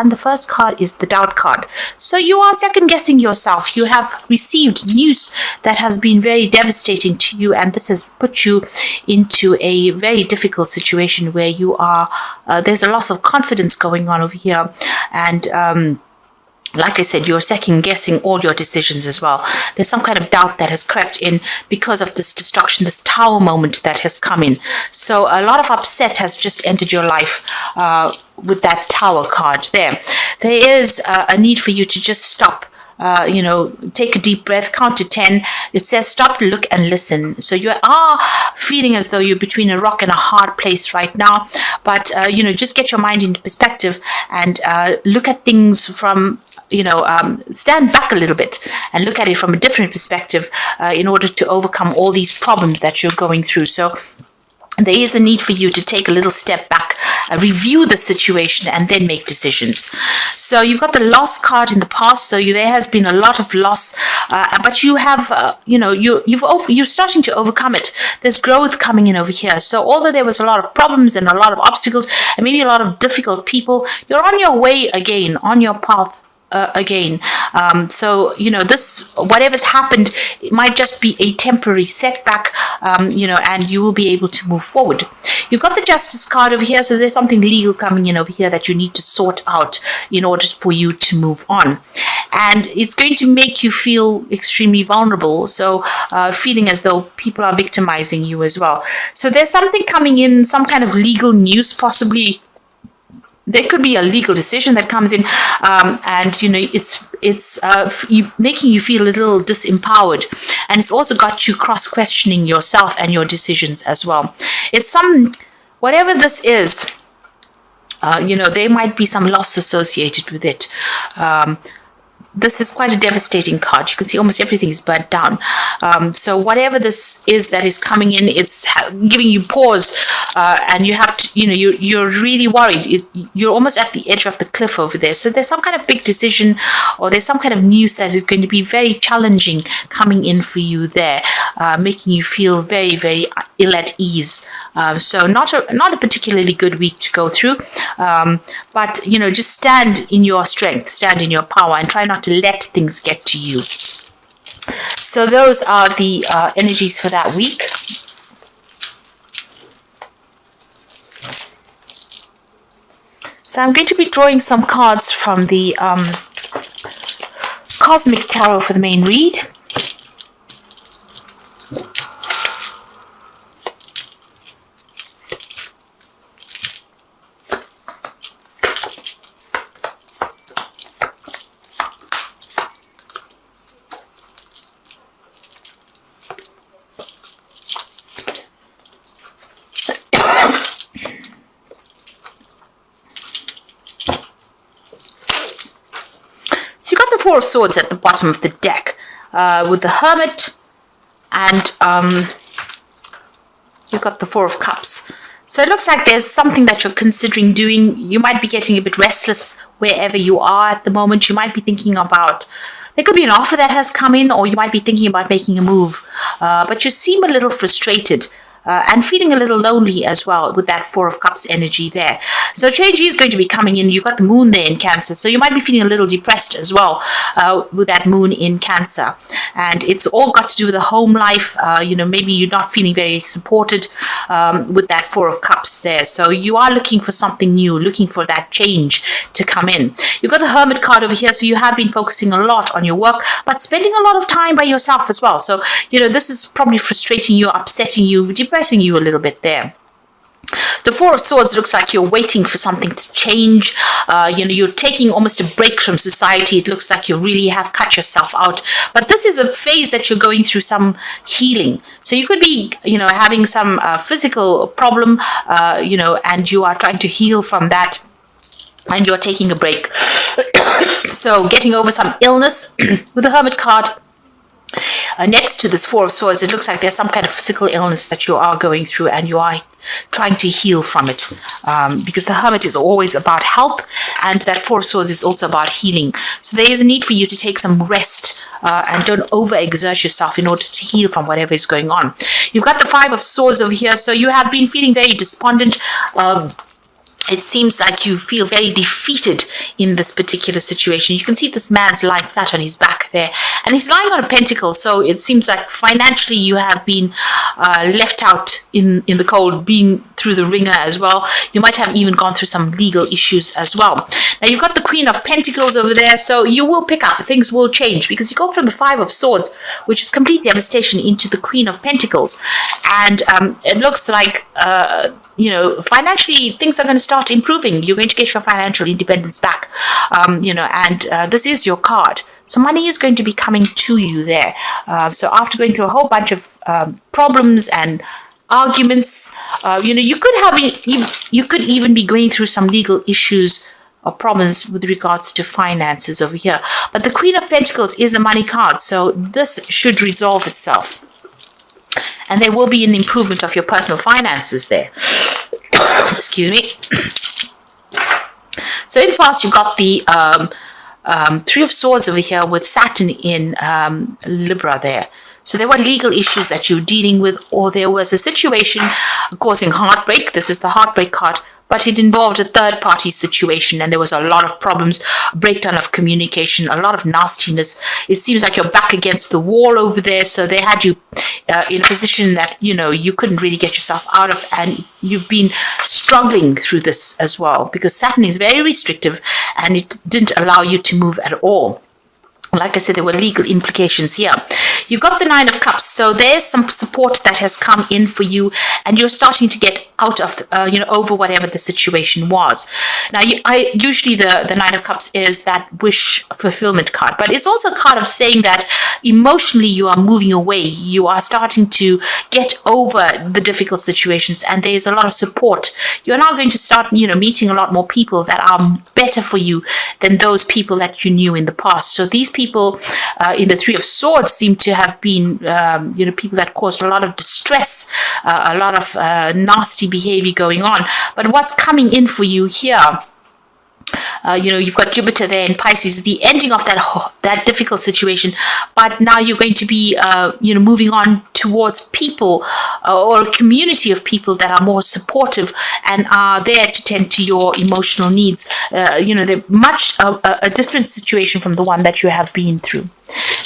and the first card is the doubt card. So you are second guessing yourself. You have received news that has been very devastating to you, and this has put you into a very difficult situation where you are there's a loss of confidence going on over here, and like I said, you're second guessing all your decisions as well. There's some kind of doubt that has crept in because of this destruction, this tower moment that has come in. So a lot of upset has just entered your life with that tower card there. There is a need for you to just stop. Take a deep breath, count to 10. It says stop, look, and listen. So you are feeling as though you're between a rock and a hard place right now. But, just get your mind into perspective and look at things from, stand back a little bit and look at it from a different perspective in order to overcome all these problems that you're going through. So there is a need for you to take a little step back, review the situation, and then make decisions. So you've got the loss card in the past. So there has been a lot of loss, but you have, you're starting to overcome it. There's growth coming in over here. So although there was a lot of problems and a lot of obstacles and maybe a lot of difficult people, you're on your way again, on your path. Again. This, whatever's happened, it might just be a temporary setback, and you will be able to move forward. You've got the Justice card over here, so there's something legal coming in over here that you need to sort out in order for you to move on. And it's going to make you feel extremely vulnerable, so feeling as though people are victimizing you as well. So there's something coming in, some kind of legal news possibly. There could be a legal decision that comes in, and it's making you feel a little disempowered, and it's also got you cross-questioning yourself and your decisions as well. It's whatever this is, there might be some loss associated with it. This is quite a devastating card. You can see almost everything is burnt down. So whatever this is that is coming in, it's giving you pause, and you have to, you're really worried. You're almost at the edge of the cliff over there. So there's some kind of big decision, or there's some kind of news that is going to be very challenging coming in for you there, making you feel very, very ill at ease. So not a particularly good week to go through, but just stand in your strength, stand in your power, and try not to let things get to you. So those are the energies for that week. So I'm going to be drawing some cards from the Cosmic Tarot for the main read. Four of Swords at the bottom of the deck, with the Hermit, and you've got the Four of Cups. So it looks like there's something that you're considering doing. You might be getting a bit restless wherever you are at the moment. You might be thinking about, there could be an offer that has come in, or you might be thinking about making a move, but you seem a little frustrated. And feeling a little lonely as well with that Four of Cups energy there. So change is going to be coming in. You've got the moon there in Cancer. So you might be feeling a little depressed as well with that moon in Cancer. And it's all got to do with the home life. Maybe you're not feeling very supported with that Four of Cups there. So you are looking for something new, looking for that change to come in. You've got the Hermit card over here. So you have been focusing a lot on your work, but spending a lot of time by yourself as well. So, this is probably frustrating you, upsetting you, depressing you a little bit there. The Four of Swords looks like you're waiting for something to change. You're taking almost a break from society. It looks like you really have cut yourself out. But this is a phase that you're going through some healing. So you could be, having some physical problem, and you are trying to heal from that. And you're taking a break. So getting over some illness with the Hermit card. Next to this Four of Swords, it looks like there's some kind of physical illness that you are going through, and you are trying to heal from it, because the Hermit is always about help, and that Four of Swords is also about healing. So there is a need for you to take some rest, and don't overexert yourself in order to heal from whatever is going on. You've got the Five of Swords over here, so you have been feeling very despondent. it seems like you feel very defeated in this particular situation. You can see this man's lying flat on his back there, and he's lying on a pentacle. So it seems like financially you have been left out in the cold, being through the ringer as well. You might have even gone through some legal issues as well. Now you've got the Queen of Pentacles over there, so you will pick up. Things will change because you go from the Five of Swords, which is complete devastation, into the Queen of Pentacles, and it looks like financially things are going to start improving. You're going to get your financial independence back, and this is your card. So money is going to be coming to you there. So after going through a whole bunch of problems and arguments, you could even be going through some legal issues or problems with regards to finances over here. But the Queen of Pentacles is a money card, so this should resolve itself. And there will be an improvement of your personal finances there. Excuse me. So in the past, you've got the Three of Swords over here with Saturn in Libra there. So there were legal issues that you were dealing with, or there was a situation causing heartbreak. This is the heartbreak card, but it involved a third-party situation, and there was a lot of problems, breakdown of communication, a lot of nastiness. It seems like you're back against the wall over there, so they had you in a position that, you couldn't really get yourself out of, and you've been struggling through this as well, because Saturn is very restrictive, and it didn't allow you to move at all. Like I said, there were legal implications here. You've got the Nine of Cups, so there's some support that has come in for you, and you're starting to get out of, over whatever the situation was. Now, usually the Nine of Cups is that wish fulfillment card, but it's also a card of saying that emotionally you are moving away. You are starting to get over the difficult situations, and there's a lot of support. You're now going to start, meeting a lot more people that are better for you than those people that you knew in the past. So these people in the Three of Swords seem to have been, people that caused a lot of distress, a lot of nasty behavior going on. But what's coming in for you here, you've got Jupiter there in Pisces, the ending of that difficult situation. But now you're going to be, moving on towards people or a community of people that are more supportive and are there to tend to your emotional needs. They're much a different situation from the one that you have been through.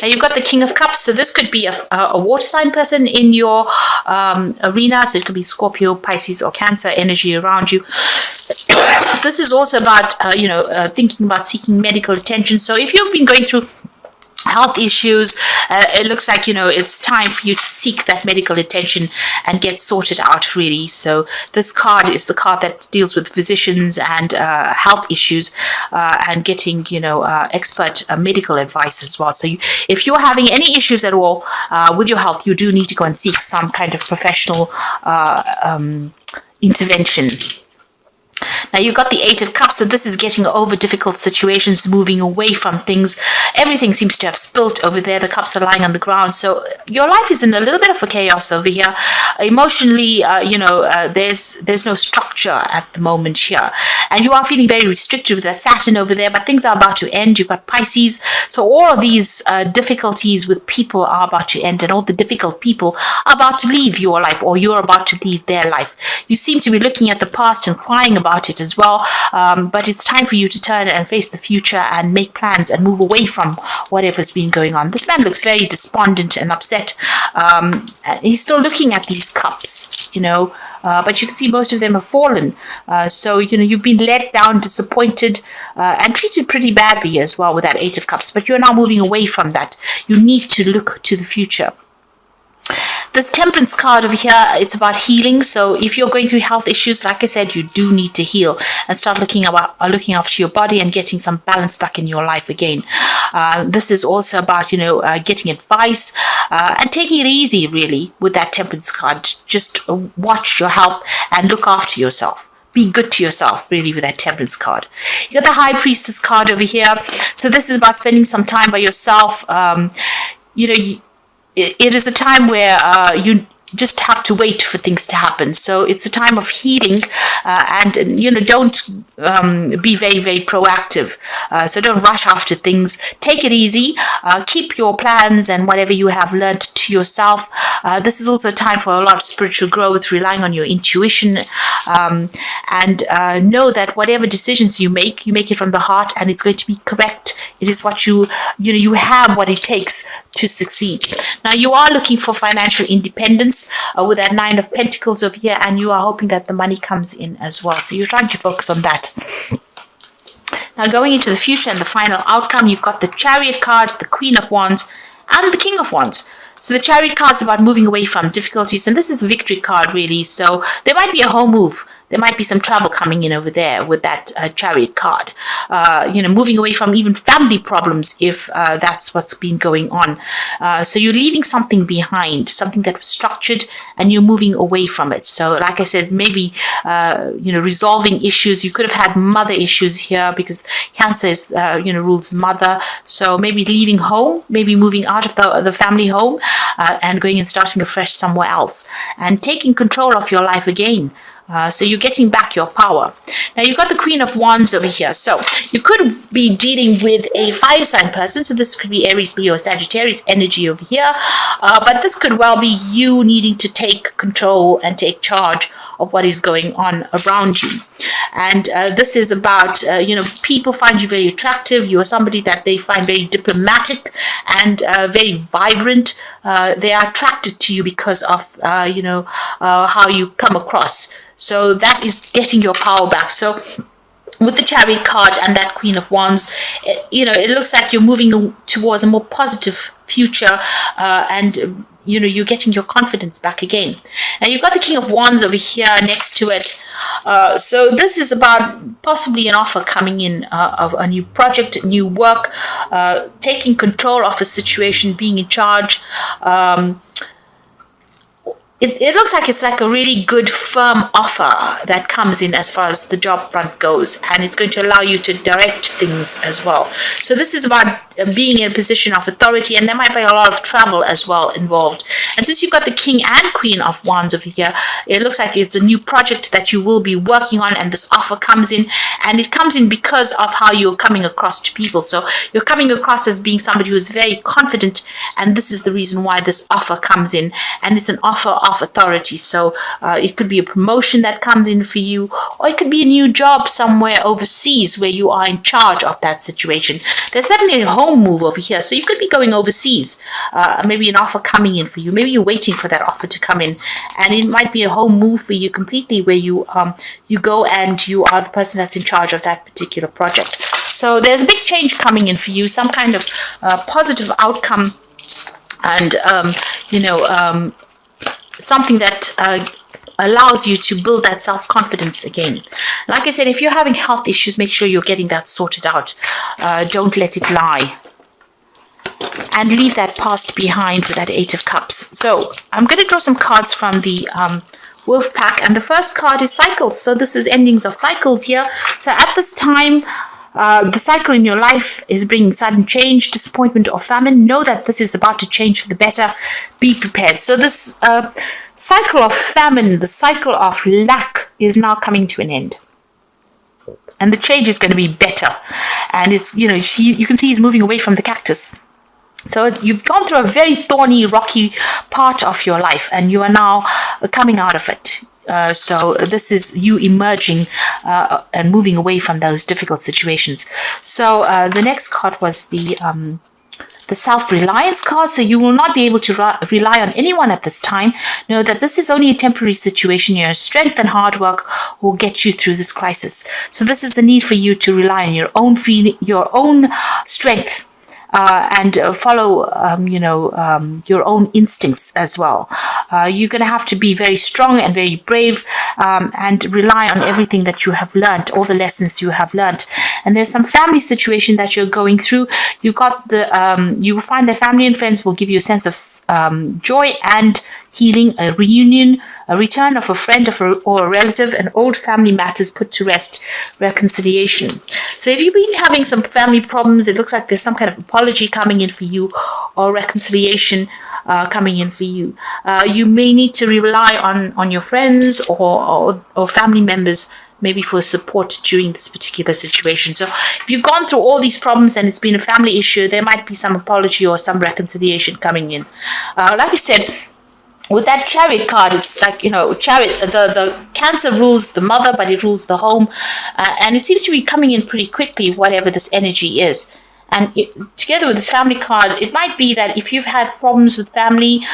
Now you've got the King of Cups, so this could be a water sign person in your arena. So it could be Scorpio, Pisces, or Cancer energy around you. This is also about, thinking about seeking medical attention. So if you've been going through health issues, it looks like, it's time for you to seek that medical attention and get sorted out, really. So this card is the card that deals with physicians and health issues and getting, expert medical advice as well. So if you're having any issues at all with your health, you do need to go and seek some kind of professional intervention. Now you've got the Eight of Cups, so this is getting over difficult situations, moving away from things. Everything seems to have spilt over there. The cups are lying on the ground, so your life is in a little bit of a chaos over here. Emotionally, there's no structure at the moment here, and you are feeling very restricted with the Saturn over there. But things are about to end. You've got Pisces, so all of these difficulties with people are about to end, and all the difficult people are about to leave your life, or you're about to leave their life. You seem to be looking at the past and crying about it as well, but it's time for you to turn and face the future and make plans and move away from whatever's been going on. This man looks very despondent and upset. He's still looking at these cups, but you can see most of them have fallen. So you've been let down, disappointed, and treated pretty badly as well with that Eight of Cups, but you're now moving away from that. You need to look to the future. This Temperance card over here, it's about healing. So if you're going through health issues, like I said, you do need to heal and start looking after your body and getting some balance back in your life again. This is also about, getting advice and taking it easy, really, with that Temperance card. Just watch your health and look after yourself. Be good to yourself, really, with that Temperance card. You got the High Priestess card over here. So this is about spending some time by yourself. It is a time where just have to wait for things to happen. So it's a time of healing, and don't be very, very proactive. So don't rush after things. Take it easy. Keep your plans and whatever you have learned to yourself. This is also a time for a lot of spiritual growth, relying on your intuition, and know that whatever decisions you make it from the heart, and it's going to be correct. It is what you have what it takes to succeed. Now, you are looking for financial independence with that 9 of Pentacles over here, and you are hoping that the money comes in as well. So you're trying to focus on that. Now, going into the future and the final outcome, you've got the Chariot card, the Queen of Wands, and the King of Wands. So the Chariot card is about moving away from difficulties, and this is a victory card, really. So there might be a home move. There might be some travel coming in over there with that Chariot card. Moving away from even family problems if that's what's been going on. So you're leaving something behind, something that was structured, and you're moving away from it. So like I said, maybe, resolving issues. You could have had mother issues here because Cancer is, rules mother. So maybe leaving home, maybe moving out of the family home and going and starting afresh somewhere else and taking control of your life again. So you're getting back your power. Now, you've got the Queen of Wands over here. So you could be dealing with a fire sign person. So this could be Aries, Leo, Sagittarius energy over here. But this could well be you needing to take control and take charge of what is going on around you. And this is about, people find you very attractive. You are somebody that they find very diplomatic and very vibrant. They are attracted to you because of, how you come across. So that is getting your power back. So with the Chariot card and that Queen of Wands, it looks like you're moving towards a more positive future, and you're getting your confidence back again. And you've got the King of Wands over here next to it. So this is about possibly an offer coming in of a new project, new work, taking control of a situation, being in charge. It looks like it's like a really good firm offer that comes in as far as the job front goes, and it's going to allow you to direct things as well. So this is about being in a position of authority, and there might be a lot of travel as well involved. And since you've got the King and Queen of Wands over here, it looks like it's a new project that you will be working on, and this offer comes in, and it comes in because of how you're coming across to people. So you're coming across as being somebody who is very confident, and this is the reason why this offer comes in, and it's an offer of authority. So it could be a promotion that comes in for you, or it could be a new job somewhere overseas where you are in charge of that situation. There's certainly a home move over here, so you could be going overseas, maybe an offer coming in for you. Maybe you're waiting for that offer to come in, and it might be a home move for you completely, where you go and you are the person that's in charge of that particular project. So there's a big change coming in for you, some kind of positive outcome, and something that allows you to build that self-confidence again. Like I said, if you're having health issues, make sure you're getting that sorted out. Don't let it lie. And leave that past behind with that 8 of Cups. So I'm going to draw some cards from the Wolf Pack. And the first card is cycles. So this is endings of cycles here. So at this time, the cycle in your life is bringing sudden change, disappointment, or famine. Know that this is about to change for the better. Be prepared. So this cycle of famine, the cycle of lack, is now coming to an end. And the change is going to be better. And it's, you can see he's moving away from the cactus. So you've gone through a very thorny, rocky part of your life, and you are now coming out of it. So this is you emerging and moving away from those difficult situations. So the next card was the self-reliance card. So you will not be able to rely on anyone at this time. Know that this is only a temporary situation. Your strength and hard work will get you through this crisis. So this is the need for you to rely on your own feeling, your own strength. And follow, your own instincts as well. You're going to have to be very strong and very brave, and rely on everything that you have learned, all the lessons you have learned. And there's some family situation that you're going through. You will find that family and friends will give you a sense of joy and healing, a reunion, a return of a friend or a relative, and old family matters put to rest, reconciliation. So if you've been having some family problems, it looks like there's some kind of apology coming in for you, or reconciliation. coming in for you. You may need to rely on your friends or family members, maybe for support during this particular situation. So if you've gone through all these problems and it's been a family issue, there might be some apology or some reconciliation coming in. Like I said, with that Chariot card, it's like, Chariot, the Cancer rules the mother, but it rules the home. And it seems to be coming in pretty quickly, whatever this energy is. And together with this family card, it might be that if you've had problems with family,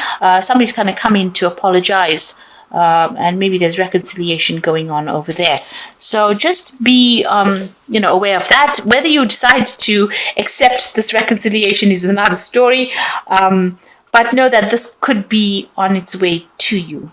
somebody's going to come in to apologize. And maybe there's reconciliation going on over there. So just be, aware of that. Whether you decide to accept this reconciliation is another story. But know that this could be on its way to you.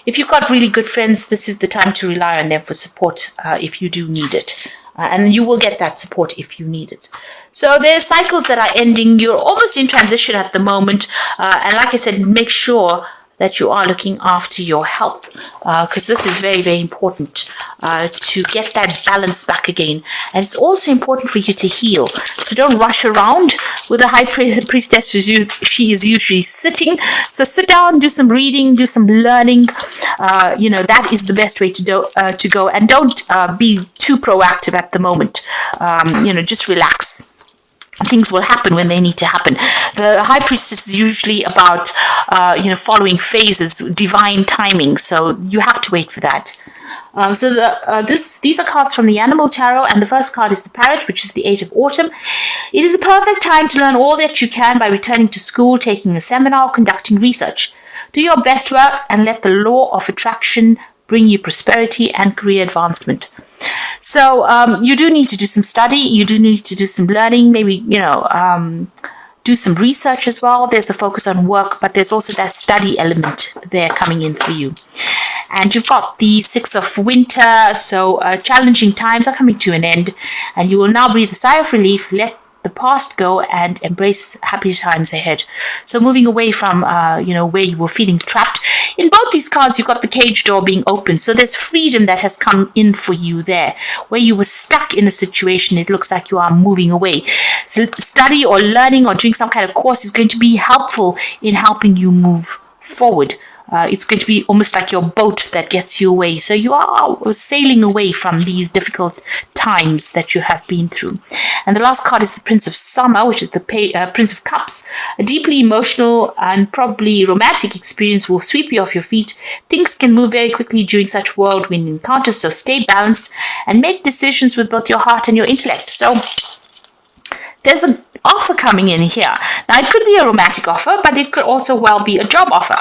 If you've got really good friends, this is the time to rely on them for support if you do need it. And you will get that support if you need it. So there's cycles that are ending. You're almost in transition at the moment. And like I said, make sure that you are looking after your health, because this is very, very important to get that balance back again. And it's also important for you to heal. So don't rush around with the high priestess. She is usually sitting. So sit down, do some reading, do some learning. That is the best way to go. And don't be too proactive at the moment. Just relax. Things will happen when they need to happen. The High Priestess is usually about, following phases, divine timing. So you have to wait for that. These are cards from the Animal Tarot, and the first card is the Parrot, which is the 8 of Autumn. It is a perfect time to learn all that you can by returning to school, taking a seminar, or conducting research. Do your best work and let the law of attraction bring you prosperity and career advancement. So you do need to do some study. You do need to do some learning. Maybe, do some research as well. There's a focus on work, but there's also that study element there coming in for you. And you've got the 6 of Winter. So challenging times are coming to an end. And you will now breathe a sigh of relief. Let the past go and embrace happy times ahead. So moving away from, where you were feeling trapped. In both these cards, you've got the cage door being open. So there's freedom that has come in for you there. Where you were stuck in a situation, it looks like you are moving away. So study or learning or doing some kind of course is going to be helpful in helping you move forward. It's going to be almost like your boat that gets you away. So you are sailing away from these difficult times that you have been through. And the last card is the Prince of Summer, which is the Prince of Cups. A deeply emotional and probably romantic experience will sweep you off your feet. Things can move very quickly during such whirlwind encounters, so stay balanced and make decisions with both your heart and your intellect. So there's an offer coming in here. Now, it could be a romantic offer, but it could also well be a job offer.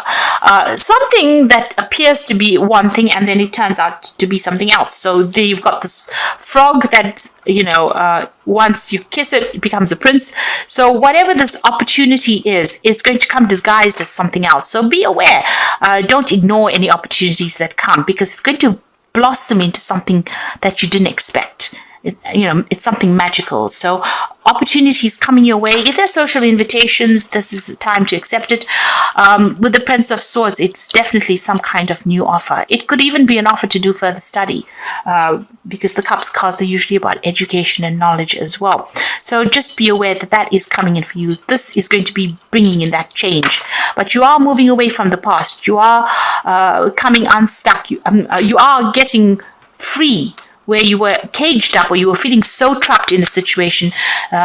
Something that appears to be one thing and then it turns out to be something else. So there you've got this frog that, once you kiss it, it becomes a prince. So whatever this opportunity is, it's going to come disguised as something else. So be aware. Don't ignore any opportunities that come, because it's going to blossom into something that you didn't expect. It's something magical. So opportunities coming your way. If there's social invitations, this is the time to accept it. With the Prince of Swords, it's definitely some kind of new offer. It could even be an offer to do further study, because the Cups cards are usually about education and knowledge as well. So just be aware that is coming in for you. This is going to be bringing in that change. But you are moving away from the past. You are coming unstuck. You are getting free. Where you were caged up or you were feeling so trapped in a situation,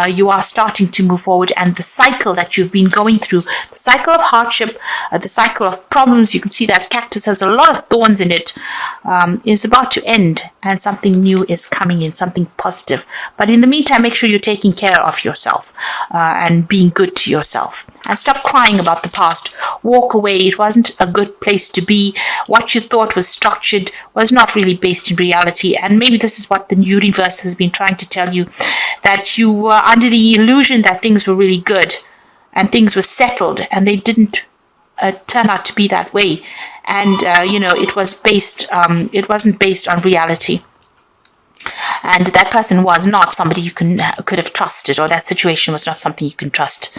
you are starting to move forward. And the cycle that you've been going through, the cycle of hardship, the cycle of problems, you can see that cactus has a lot of thorns in it, is about to end, and something new is coming in, something positive. But in the meantime, make sure you're taking care of yourself and being good to yourself. And stop crying about the past. Walk away. It wasn't a good place to be. What you thought was structured was not really based in reality. And maybe this is what the universe has been trying to tell you, that you were under the illusion that things were really good and things were settled, and they didn't turn out to be that way. And, it wasn't based on reality. And that person was not somebody you could have trusted, or that situation was not something you can trust.